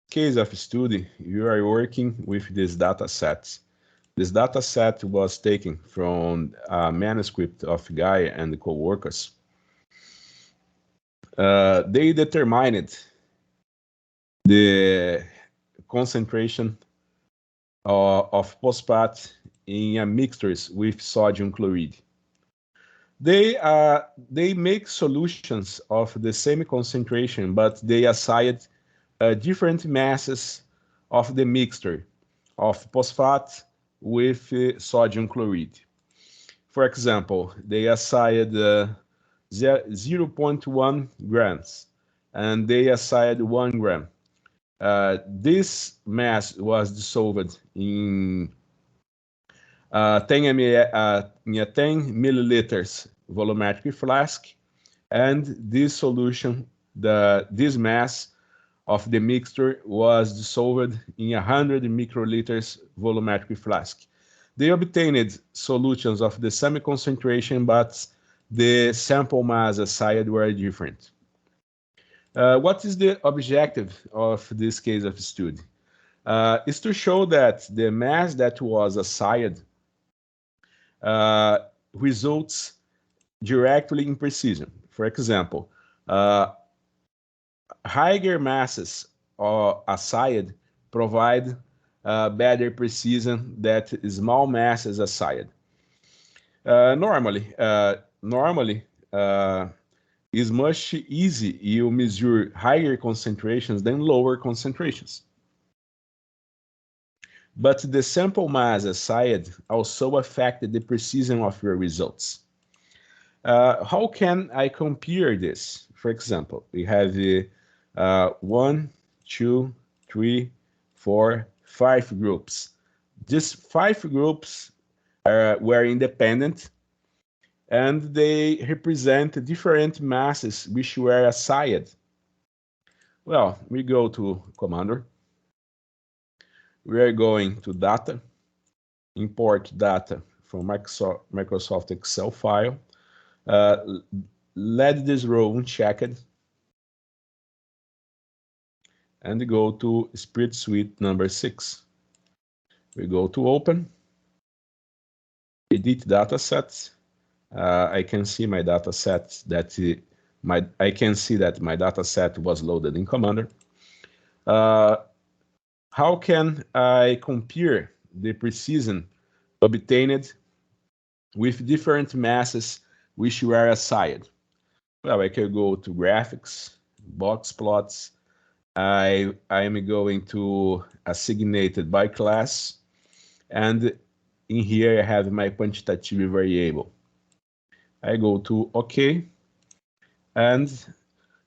case of study, you are working with this data set. This data set was taken from a manuscript of Guy and the co-workers. They determined the concentration of phosphate in mixtures with sodium chloride. They make solutions of the same concentration, but they assigned different masses of the mixture of phosphate with sodium chloride. For example, they assigned 0.1 grams and they assigned 1 gram. This mass was dissolved in 10 milliliters volumetric flask, and this solution, this mass of the mixture was dissolved in 100 microliters volumetric flask. They obtained solutions of the same concentration, but the sample mass assigned were different. What is the objective of this case of study? Is to show that the mass that was assigned results directly in precision. For example, higher masses assigned provide better precision than small masses assigned. Normally, it's much easier you measure higher concentrations than lower concentrations. But the sample mass assigned also affected the precision of your results. How can I compare this? For example, we have 1, 2, 3, 4, 5 groups. These 5 groups were independent, and they represent different masses which were assigned. Well, we go to Commander. We are going to Data, import data from Microsoft Excel file. Let this row unchecked, and go to spreadsheet number 6. We go to Open, Edit Datasets. I can see my data set that I can see that my data set was loaded in Commander. How can I compare the precision obtained with different masses which were assigned? Well, I can go to Graphics, boxplots. I am going to assignated by class, and in here I have my quantitative variable. I go to OK, and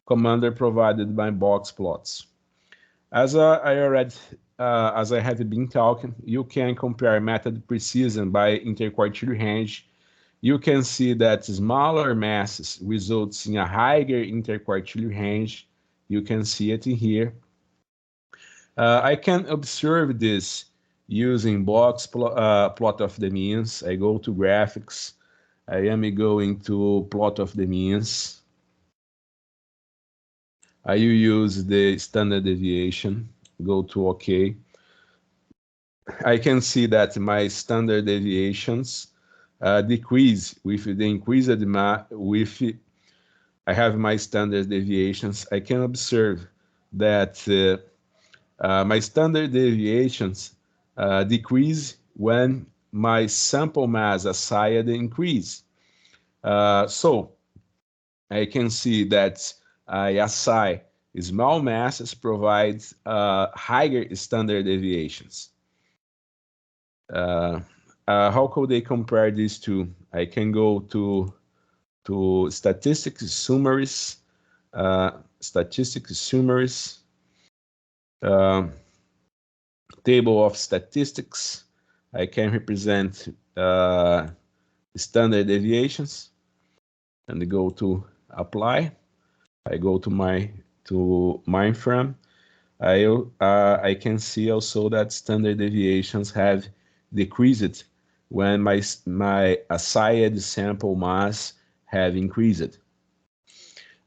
Commander provided my boxplots. As I have been talking, you can compare method precision by interquartile range. You can see that smaller masses results in a higher interquartile range. You can see it in here. I can observe this using plot of the means. I go to Graphics. I am going to plot of the means. I will use the standard deviation. Go to OK. I can see that my standard deviations decrease with the increased I have my standard deviations. I can observe that my standard deviations decrease when my sample mass assigned increase. So I can see that I assign small masses provide higher standard deviations. How could they compare these two? I can go to statistics summaries, table of statistics. I can represent standard deviations, and go to apply. I go to mainframe. I can see also that standard deviations have decreased when my assigned sample mass have increased.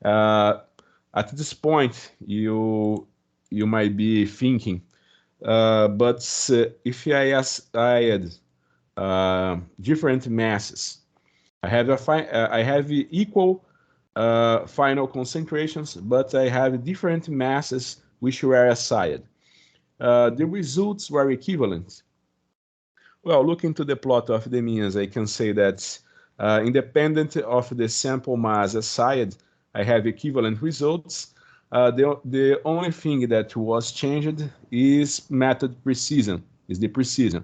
At this point, you you might be thinking, but if I add different masses, I have equal final concentrations, but I have different masses which were assigned. The results were equivalent. Well, looking to the plot of the means, I can say that independent of the sample mass assigned, I have equivalent results. The only thing that was changed is method precision, is the precision.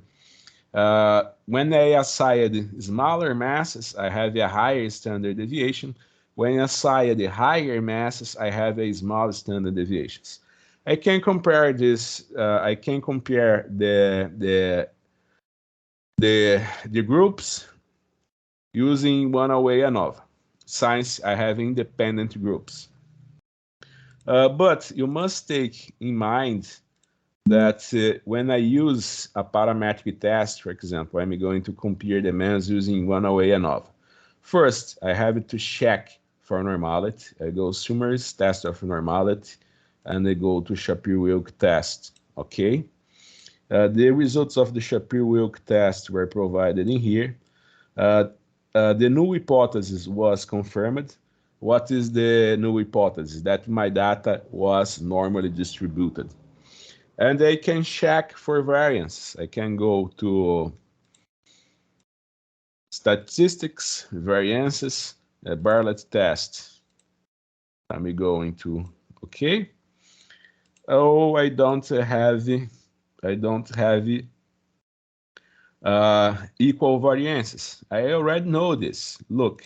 When I assigned smaller masses, I have a higher standard deviation. When I assign the higher masses, I have a small standard deviations. I can compare this. I can compare the groups using one-way ANOVA, since I have independent groups. But you must take in mind that when I use a parametric test, for example, I'm going to compare the mass using one-way ANOVA. First, I have to check for normality. I go Summers test of normality, and I go to Shapiro-Wilk test, okay? The results of the Shapiro-Wilk test were provided in here. The null hypothesis was confirmed. What is the null hypothesis? That my data was normally distributed. And I can check for variance. I can go to statistics, variances, Bartlett test. I'm going to, okay. Oh, I don't have equal variances. I already know this. Look,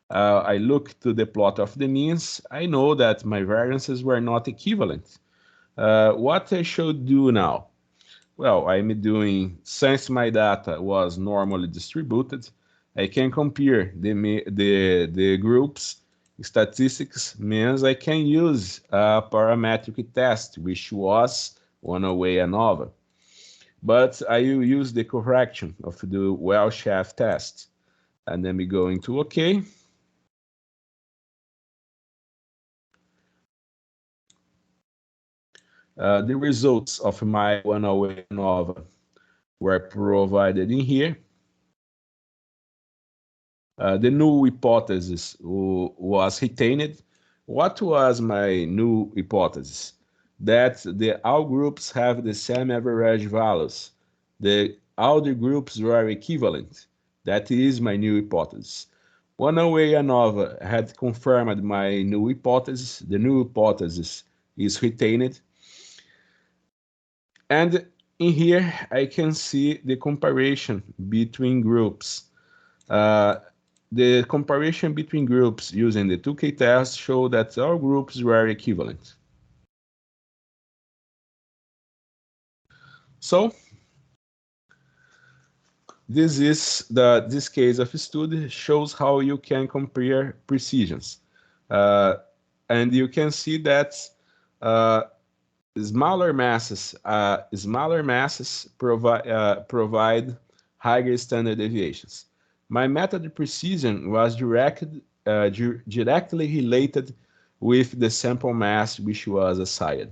I look to the plot of the means. I know that my variances were not equivalent. What I should do now? Well, I'm doing, since my data was normally distributed, I can compare the groups statistics, means I can use a parametric test, which was one-way ANOVA. But I will use the correction of the Welsh-F test. And then we go into OK. The results of my one-way ANOVA were provided in here. The null hypothesis was retained. What was my null hypothesis? That all groups have the same average values. All the groups were equivalent. That is my null hypothesis. One-way ANOVA had confirmed my null hypothesis. The null hypothesis is retained. And in here, I can see the comparison between groups. The comparison between groups using the 2K test showed that all groups were equivalent. So this case of study shows how you can compare precisions. And you can see that smaller masses provide higher standard deviations. My method of precision was directly related with the sample mass which was assigned.